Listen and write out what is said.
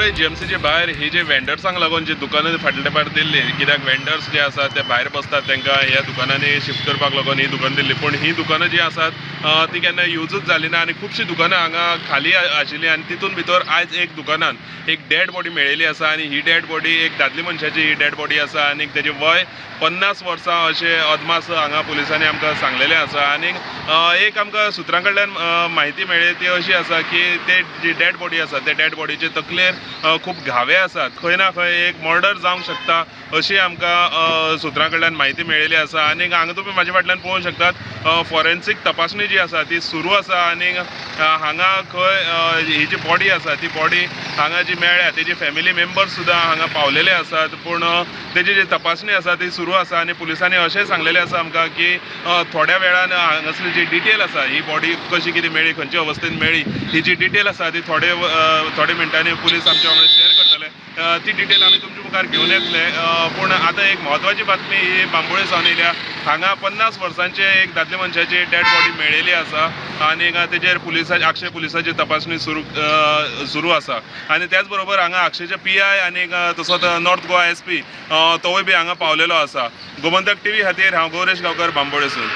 बांबोळे जीएमसीचे भायर ही जे वेंडर्सांक लागून जी दुकानां फाटल्या तेंपार दिल्ली, कित्याक वेंडर्स जे आसात ते भायर बसतात, तांकां ह्या दुकानांनी शिफ्ट करपाक लागून ही दुकान दिल्ली. पूण ही दुकानां जी आसात ती केन्ना यूजच जाली ना आनी खुबशीं दुकानां हांगा खाली आशिल्लीं आनी तितून भितर आयज एक दुकानांत एक डेड बॉडी मेळिल्ली आसा आनी ही डेड बॉडी एक दादली मनशाची ही डेड बॉडी आसा आनी तेजें वय 50 वर्सां अशें अदमास हांगा पुलिसांनी आमकां सांगलेलें आसा. आनी एक आमकां सुत्रां कडल्यान म्हायती मेळ्ळी ती अशी आसा की ते जी डेड बॉडी आसा ते डेड बॉडीचे तकलेर खूब घावे आसात, खंय ना खंय एक मर्डर जावंक शकता अशी आमकां सुत्रां कडल्यान म्हायती मेळिल्ली आसा. आनी हांगा तुमी म्हाज्या फाटल्यान पळोवंक शकतात फॉरेन्सीक तपासणी जी आसा ती सुरू आसा आनी हांगा खंय ही जी बॉडी आसा ती बॉडी हांगा जी मेळ्ळ्या तेजी फॅमिली मेंबर्स सुद्दां हांगा पावलेले आसात. पूण तेजी जी तपासणी आसा ती सुरू आसा आनी पुलिसांनी अशें सांगलेलें आसा आमकां की थोड्या वेळान हांगासरली जी डिटेल आसा ही बॉडी कशी कितें मेळ्ळी, खंयच्या अवस्थेन मेळ्ळी, ही जी डिटेल आसा ती थोडे मिनटांनी पुलीस आमच्या वांगडा शेअर करतले. ती डिटेल आमी तुमच्या मुखार घेवन येतले. पूण आतां एक म्हत्वाची बातमी ही बांबोळे सावन येयल्या. हांगा 50 वर्सांचे एक दादले मनशाची डेड बॉडी मेळिल्ली आसा आनी तेजेर अक्षय पुलिसाची तपासणी सुरू आसा. आनी त्याच बरोबर हांगा अक्षयचे PI आनी तसोच नॉर्थ गोवा SP तोवूय बी हांगा पावलेलो आसा. गोमंतक TV खातीर हांव गौरेश गांवकर बांबोळेसून.